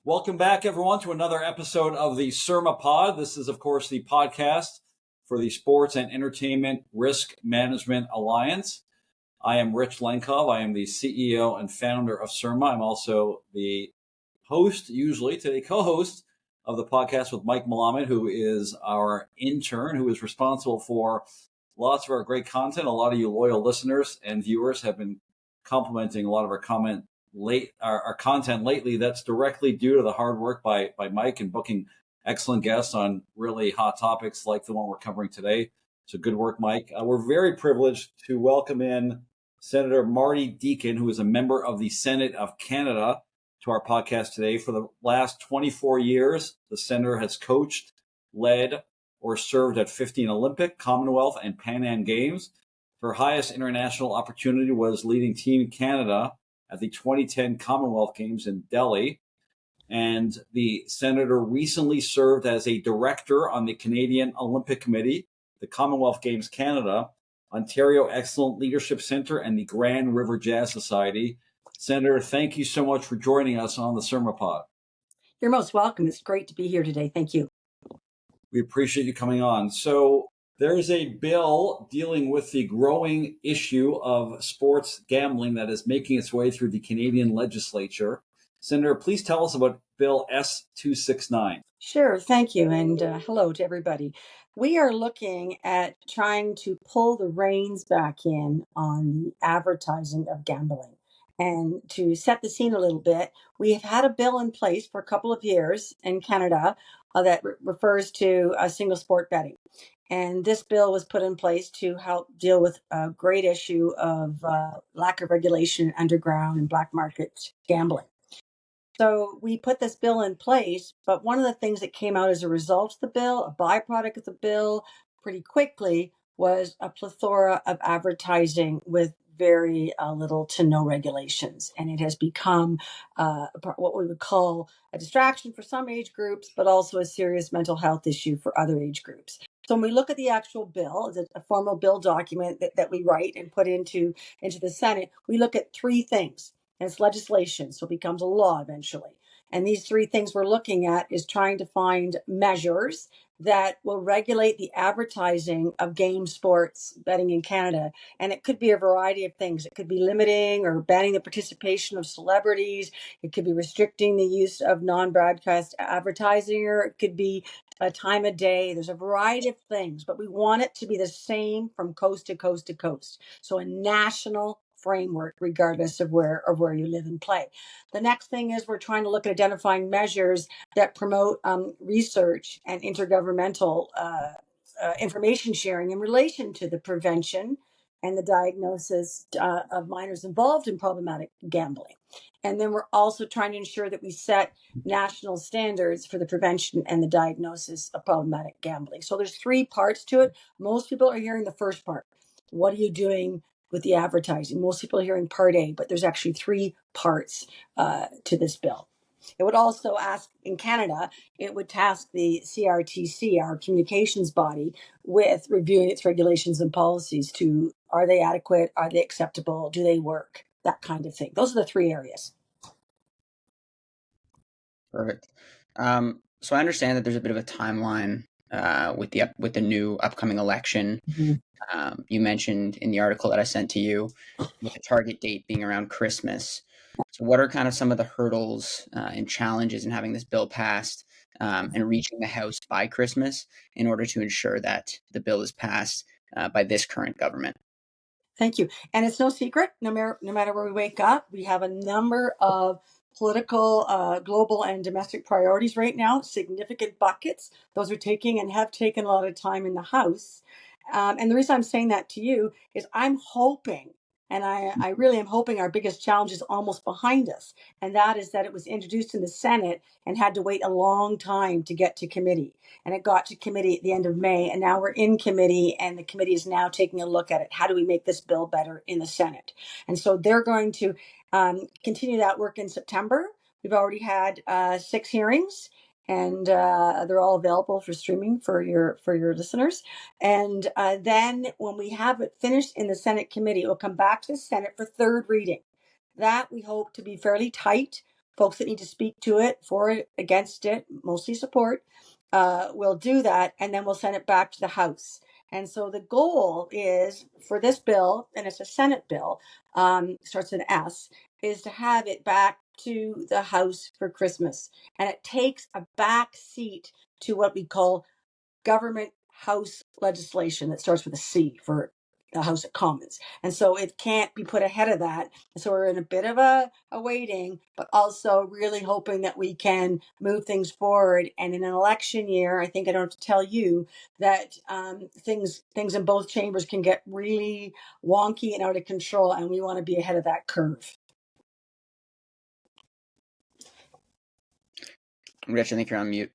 Welcome back, everyone, to another episode of the SERMAPod. This is, of course, the podcast for the Sports and Entertainment Risk Management Alliance. I am Rich Lenkov. I am the CEO and founder of SERMA. I'm also the host, usually today co-host of the podcast with Mike Melamed, who is our intern, who is responsible for lots of our great content. A lot of you loyal listeners and viewers have been complimenting a lot of our content lately. That's directly due to the hard work by Mike and booking excellent guests on really hot topics like the one we're covering today. So good work, Mike. We're very privileged to welcome in Senator Marty Deacon, who is a member of the Senate of Canada, to our podcast today. For the last 24 years, the senator has coached, led, or served at 15 Olympic, Commonwealth, and Pan Am Games. Her highest international opportunity was leading Team Canada at the 2010 Commonwealth Games in Delhi. And the senator recently served as a director on the Canadian Olympic Committee, the Commonwealth Games Canada, Ontario Excellent Leadership Center, and the Grand River Jazz Society. Senator, thank you so much for joining us on the SERMAPod. You're most welcome. It's great to be here today. Thank you. We appreciate you coming on. So there's a bill dealing with the growing issue of sports gambling that is making its way through the Canadian legislature. Senator, please tell us about Bill S-269. Sure. Thank you. And hello to everybody. We are looking at trying to pull the reins back in on the advertising of gambling. And to set the scene a little bit, we have had a bill in place for a couple of years in Canada that refers to single sport betting. And this bill was put in place to help deal with a great issue of lack of regulation in underground and black market gambling. So we put this bill in place, but one of the things that came out as a result of the bill, a byproduct of the bill pretty quickly, was a plethora of advertising with very little to no regulations. And it has become what we would call a distraction for some age groups, but also a serious mental health issue for other age groups. So when we look at the actual bill, it's a formal bill document that we write and put into the Senate, we look at three things. And it's legislation, so it becomes a law eventually. And these three things we're looking at is trying to find measures that will regulate the advertising of game sports betting in Canada. And it could be a variety of things. It could be limiting or banning the participation of celebrities. It could be restricting the use of non-broadcast advertising, or it could be a time of day. There's a variety of things, but we want it to be the same from coast to coast to coast. So a national framework, regardless of where you live and play. The next thing is we're trying to look at identifying measures that promote research and intergovernmental information sharing in relation to the prevention and the diagnosis of minors involved in problematic gambling. And then we're also trying to ensure that we set national standards for the prevention and the diagnosis of problematic gambling. So there's three parts to it. Most people are hearing the first part. What are you doing with the advertising? Most people are hearing part A, but there's actually three parts to this bill. It would also ask, in Canada, it would task the CRTC, our communications body, with reviewing its regulations and policies to, are they adequate? Are they acceptable? Do they work? That kind of thing. Those are the three areas. Perfect. So I understand that there's a bit of a timeline with the new upcoming election. Mm-hmm. You mentioned in the article that I sent to you, with the target date being around Christmas. So what are kind of some of the hurdles and challenges in having this bill passed and reaching the House by Christmas in order to ensure that the bill is passed by this current government? Thank you. And it's no secret, no matter where we wake up, we have a number of political, global and domestic priorities right now, significant buckets. Those are taking and have taken a lot of time in the House. And the reason I'm saying that to you is I'm hoping, and I really am hoping, our biggest challenge is almost behind us. And that is that it was introduced in the Senate and had to wait a long time to get to committee. And it got to committee at the end of May. And now we're in committee, and the committee is now taking a look at it. How do we make this bill better in the Senate? And so they're going to continue that work in September. We've already had 6 hearings. And they're all available for streaming for your listeners. And then when we have it finished in the Senate committee, it will come back to the Senate for third reading. That we hope to be fairly tight folks that need to speak to it, for it, against it, mostly support, will do that, and then we'll send it back to the House. And so the goal is for this bill, and it's a Senate bill, starts with an S, is to have it back to the House for Christmas. And it takes a back seat to what we call government house legislation that starts with a C for the House of Commons. And so it can't be put ahead of that. So we're in a bit of a waiting, but also really hoping that we can move things forward. And in an election year, I think I don't have to tell you that things in both chambers can get really wonky and out of control, and we want to be ahead of that curve. Rich, I think you're on mute.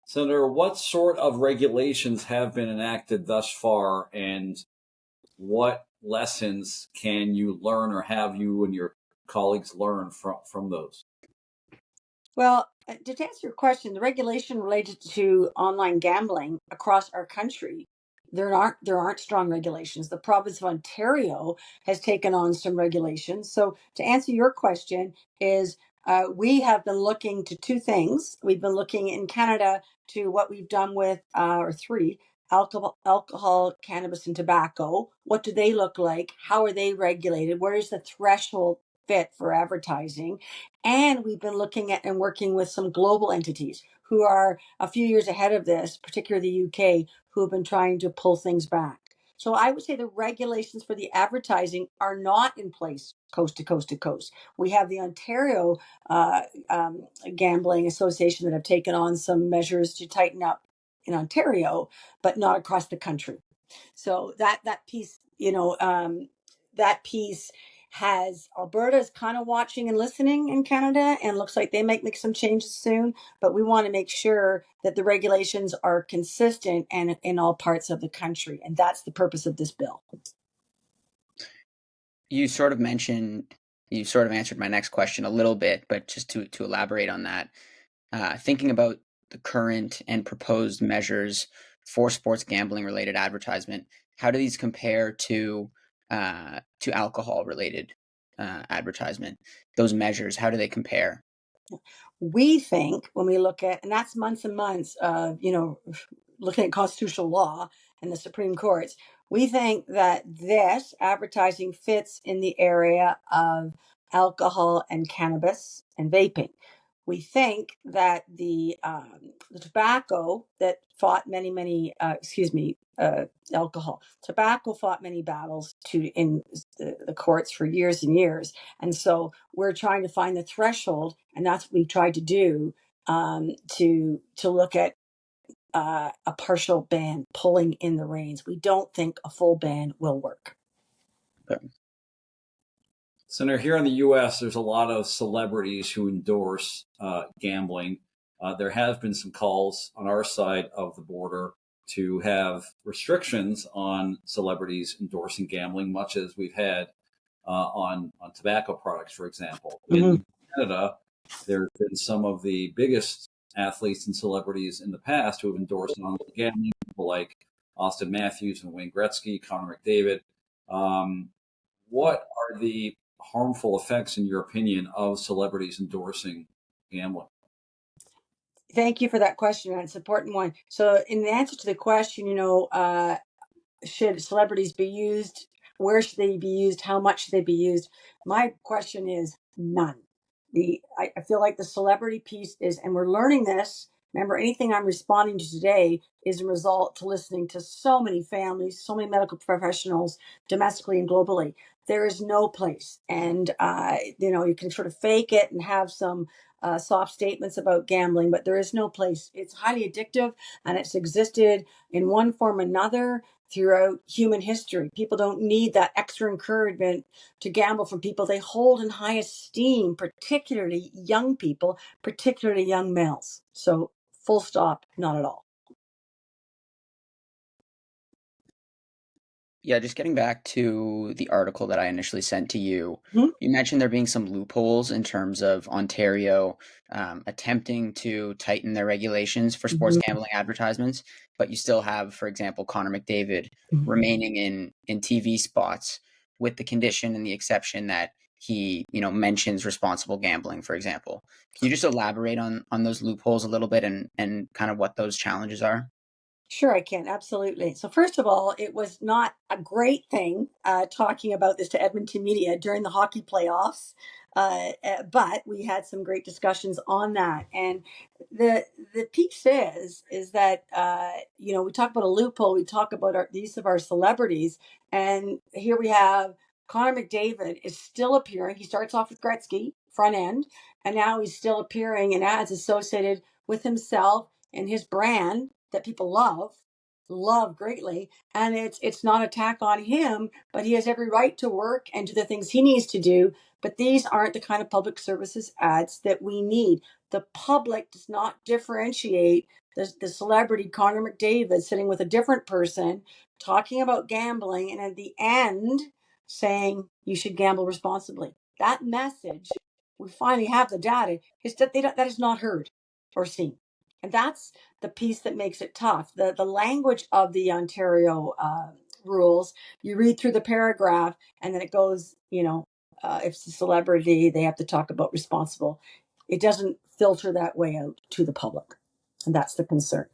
Senator, what sort of regulations have been enacted thus far, and what lessons can you learn, or have you and your colleagues learned from those? Well, to answer your question, the regulation related to online gambling across our country, there aren't strong regulations. The province of Ontario has taken on some regulations. So to answer your question is we have been looking to two things. We've been looking in Canada to what we've done with, or three, alcohol, cannabis, and tobacco. What do they look like? How are they regulated? Where is the threshold fit for advertising? And we've been looking at and working with some global entities who are a few years ahead of this, particularly the UK, who have been trying to pull things back. So I would say the regulations for the advertising are not in place coast to coast to coast. We have the Ontario Gambling Association that have taken on some measures to tighten up in Ontario, but not across the country. So that piece, that piece has Alberta's kind of watching and listening in Canada, and looks like they might make some changes soon. But we want to make sure that the regulations are consistent and in all parts of the country, and that's the purpose of this bill. You sort of answered my next question a little bit, but just to elaborate on that, thinking about the current and proposed measures for sports gambling related advertisement, how do these compare to alcohol related advertisement? Those measures, how do they compare? We think when we look at, and that's months and months of, looking at constitutional law and the Supreme Courts, we think that this advertising fits in the area of alcohol and cannabis and vaping. We think that the tobacco that fought alcohol. Tobacco fought many battles in the courts for years and years. And so we're trying to find the threshold, and that's what we've tried to do, to look at a partial ban, pulling in the reins. We don't think a full ban will work. Okay. Senator, here in the U.S., there's a lot of celebrities who endorse gambling. There have been some calls on our side of the border to have restrictions on celebrities endorsing gambling, much as we've had on tobacco products, for example. Mm-hmm. In Canada, there have been some of the biggest athletes and celebrities in the past who have endorsed online gambling, people like Austin Matthews and Wayne Gretzky, Connor McDavid. What are the harmful effects, in your opinion, of celebrities endorsing gambling? Thank you for that question. It's an important one. So in the answer to the question, should celebrities be used? Where should they be used? How much should they be used? My question is none. I feel like the celebrity piece is, and we're learning this. Remember, anything I'm responding to today is a result to listening to so many families, so many medical professionals, domestically and globally. There is no place, and you can sort of fake it and have some soft statements about gambling, but there is no place. It's highly addictive, and it's existed in one form or another throughout human history. People don't need that extra encouragement to gamble from people they hold in high esteem, particularly young people, particularly young males. So full stop, not at all. Yeah, just getting back to the article that I initially sent to you, Mhm. you mentioned there being some loopholes in terms of Ontario attempting to tighten their regulations for sports gambling advertisements, but you still have, for example, Connor McDavid remaining in TV spots. with the condition and the exception that he, mentions responsible gambling, for example. Can you just elaborate on those loopholes a little bit and kind of what those challenges are? Sure, I can. Absolutely. So, first of all, it was not a great thing talking about this to Edmonton media during the hockey playoffs, but we had some great discussions on that. And the piece is that we talk about a loophole. We talk about the use of our celebrities, and here we have Connor McDavid is still appearing. He starts off with Gretzky front end, and now he's still appearing in ads associated with himself and his brand that people love greatly, and it's not an attack on him, but he has every right to work and do the things he needs to do. But these aren't the kind of public services ads that we need. The public does not differentiate the celebrity Connor McDavid sitting with a different person talking about gambling and at the end saying you should gamble responsibly. That message, we finally have the data, is that that is not heard or seen. And that's the piece that makes it tough. The language of the Ontario rules, you read through the paragraph and then it goes, if it's a celebrity, they have to talk about responsible. It doesn't filter that way out to the public. And that's the concern.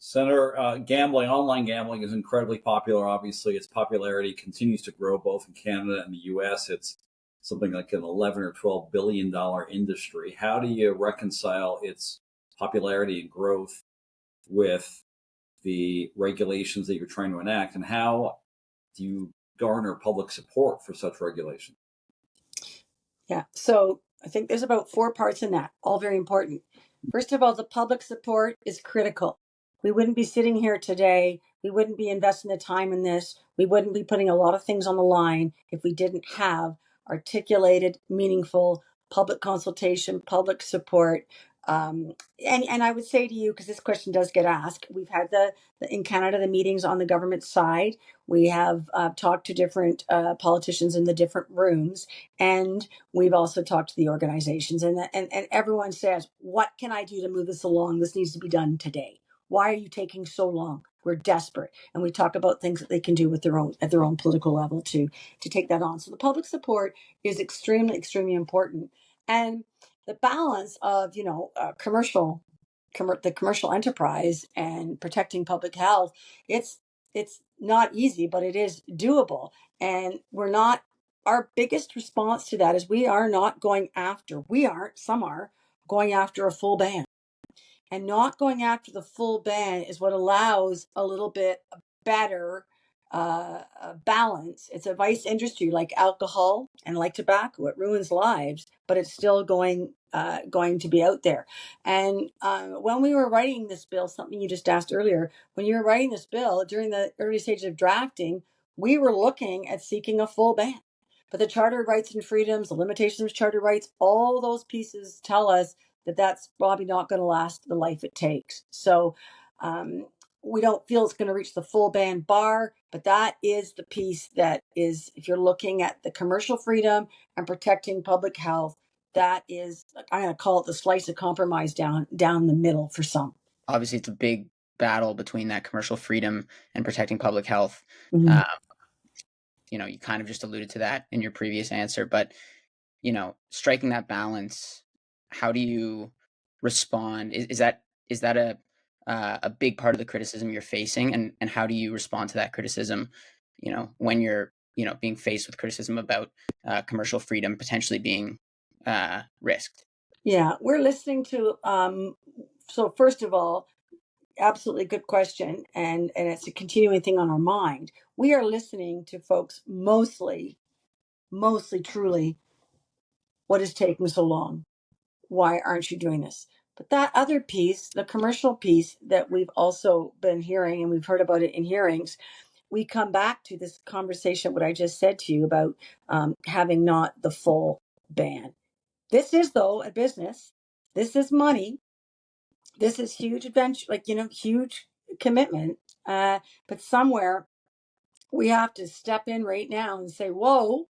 Senator, online gambling is incredibly popular. Obviously, its popularity continues to grow both in Canada and the U.S. It's something like an 11 or $12 billion industry. How do you reconcile its popularity and growth with the regulations that you're trying to enact, and how do you garner public support for such regulation? Yeah, so I think there's about 4 parts in that, all very important. First of all, the public support is critical. We wouldn't be sitting here today. We wouldn't be investing the time in this. We wouldn't be putting a lot of things on the line if we didn't have articulated, meaningful public consultation, public support. And I would say to you, because this question does get asked, we've had in Canada the meetings on the government side. We have talked to different politicians in the different rooms, and we've also talked to the organizations. And everyone says, "What can I do to move this along? This needs to be done today. Why are you taking so long? We're desperate." And we talk about things that they can do with at their own political level to take that on. So the public support is extremely, extremely important. And the balance of the commercial enterprise and protecting public health, it's not easy, but it is doable. And our biggest response to that is we aren't, some are going after a full ban. And not going after the full ban is what allows a little bit better balance. It's a vice industry like alcohol and like tobacco. It ruins lives, but it's still going to be out there. And when we were writing this bill, something you just asked earlier, when you were writing this bill during the early stages of drafting, we were looking at seeking a full ban. But the Charter of Rights and Freedoms, the limitations of Charter rights, all those pieces tell us that that's probably not going to last the life it takes. So we don't feel it's going to reach the full ban bar, but that is the piece that is, if you're looking at the commercial freedom and protecting public health, that is, I'm going to call it the slice of compromise down the middle for some. Obviously, it's a big battle between that commercial freedom and protecting public health. Mm-hmm. You kind of just alluded to that in your previous answer, but striking that balance, how do you respond? Is that a big part of the criticism you're facing, and how do you respond to that criticism? When you're being faced with criticism about commercial freedom potentially being risked. Yeah, we're listening to. So first of all, absolutely good question, and it's a continuing thing on our mind. We are listening to folks mostly truly, what is taking so long? Why aren't you doing this? But that other piece, the commercial piece that we've also been hearing, and we've heard about it in hearings, we come back to this conversation, what I just said to you about having not the full ban. This is, though, a business. This is money. This is huge adventure, huge commitment. But somewhere we have to step in right now and say, whoa,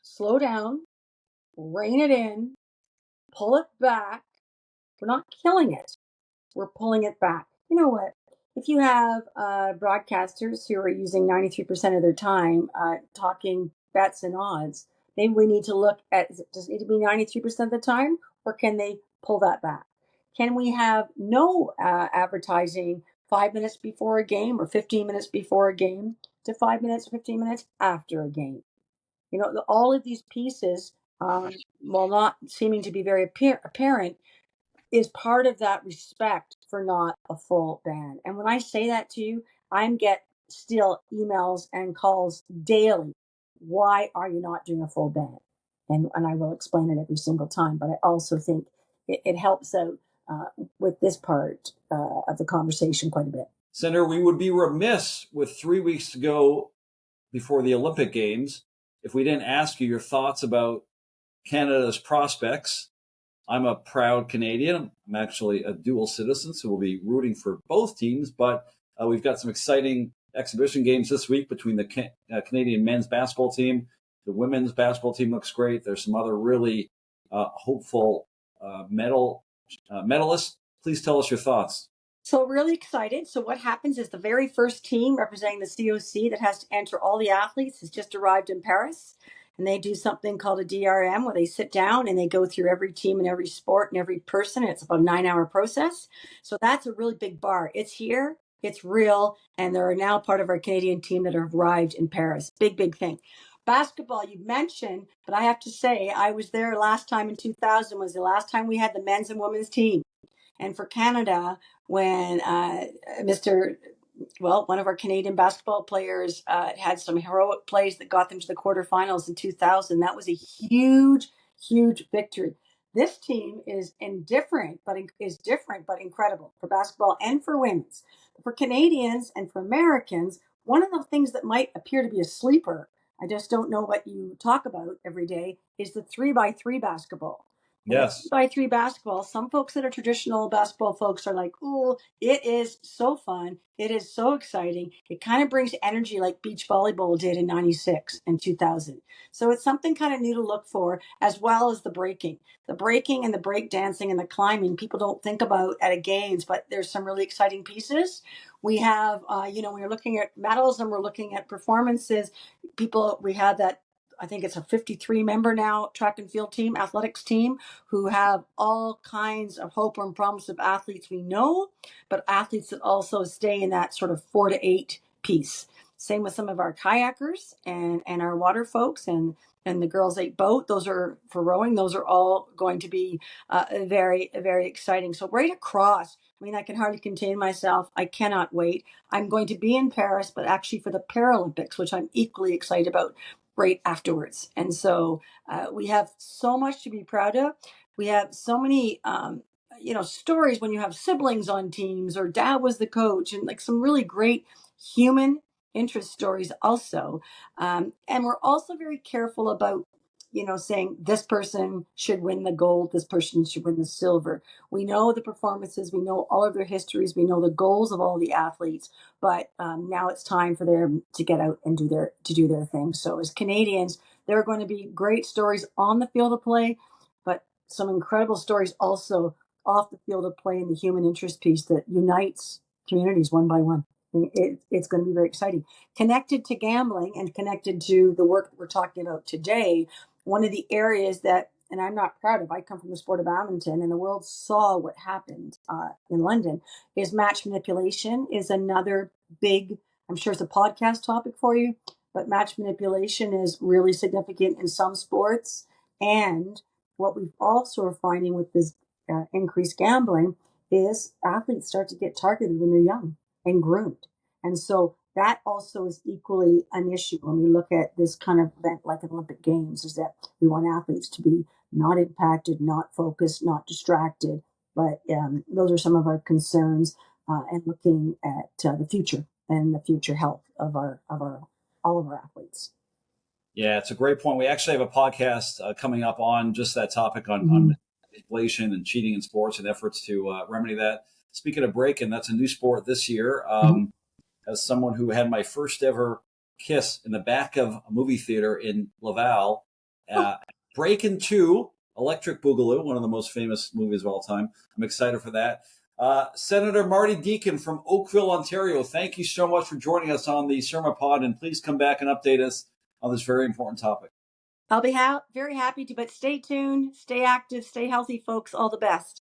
slow down, rein it in, pull it back. We're not killing it. We're pulling it back. You know what? if you have broadcasters who are using 93% of their time talking bets and odds, maybe we need to look at, does it need to be 93% of the time, or can they pull that back? Can we have no advertising 5 minutes before a game or 15 minutes before a game to 5 minutes or 15 minutes after a game? All of these pieces, while not seeming to be very apparent, is part of that respect for not a full ban. And when I say that to you, I get still emails and calls daily. Why are you not doing a full ban? And I will explain it every single time. But I also think it helps out with this part of the conversation quite a bit. Senator, we would be remiss with 3 weeks to go before the Olympic Games if we didn't ask you your thoughts about Canada's prospects. I'm a proud Canadian. I'm actually a dual citizen, so we'll be rooting for both teams. But we've got some exciting exhibition games this week between the Canadian men's basketball team. The women's basketball team looks great. There's some other really hopeful medalists. Please tell us your thoughts. So really excited. So what happens is the very first team representing the COC that has to enter all the athletes has just arrived in Paris. And they do something called a DRM where they sit down and they go through every team and every sport and every person. It's about a 9-hour process. So that's a really big bar. It's here, it's real, and they're now part of our Canadian team that have arrived in Paris. Big, big thing. Basketball, you mentioned, but I have to say, I was there last time in 2000 was the last time we had the men's and women's team. And for Canada, when one of our Canadian basketball players had some heroic plays that got them to the quarterfinals in 2000, that was a huge, huge victory. This team is different, but incredible for basketball and for women's. For Canadians and for Americans, one of the things that might appear to be a sleeper, I just don't know what you talk about every day, is the 3x3 basketball. Yes. 3x3 basketball, some folks that are traditional basketball folks are like, oh, it is so fun. It is so exciting. It kind of brings energy like beach volleyball did in 96 and 2000. So it's something kind of new to look for, as well as the breaking. The breaking and the break dancing and the climbing, people don't think about at a games, but there's some really exciting pieces. We have, we're looking at medals and we're looking at performances. We had that, I think it's a 53 member now track and field team, athletics team, who have all kinds of hope and promise of athletes we know, but athletes that also stay in that sort of 4 to 8 piece. Same with some of our kayakers and our water folks and the girls 8 boat. Those are for rowing. Those are all going to be very, very exciting. So right across, I can hardly contain myself. I cannot wait. I'm going to be in Paris, but actually for the Paralympics, which I'm equally excited about, right afterwards. And so we have so much to be proud of. We have so many, stories when you have siblings on teams or dad was the coach, and like some really great human interest stories also. And we're also very careful about, saying this person should win the gold, this person should win the silver. We know the performances, we know all of their histories, we know the goals of all the athletes, but now it's time for them to get out and do their thing. So as Canadians, there are going to be great stories on the field of play, but some incredible stories also off the field of play in the human interest piece that unites communities one by one. It's going to be very exciting. Connected to gambling and connected to the work that we're talking about today, one of the areas that, and I'm not proud of, I come from the sport of badminton and the world saw what happened in London, is match manipulation is another big, I'm sure it's a podcast topic for you, but match manipulation is really significant in some sports. And what we've also are finding with this increased gambling is athletes start to get targeted when they're young and groomed. And so that also is equally an issue when we look at this kind of event like an Olympic Games, is that we want athletes to be not impacted, not focused, not distracted. But those are some of our concerns and looking at the future and the future health of all of our athletes. Yeah, it's a great point. We actually have a podcast coming up on just that topic on manipulation and cheating in sports and efforts to remedy that. Speaking of breaking, that's a new sport this year. As someone who had my first ever kiss in the back of a movie theater in Laval, Breakin' 2, Electric Boogaloo, one of the most famous movies of all time. I'm excited for that. Senator Marty Deacon from Oakville, Ontario, thank you so much for joining us on the SERMAPod, and please come back and update us on this very important topic. I'll be very happy to, but stay tuned, stay active, stay healthy, folks. All the best.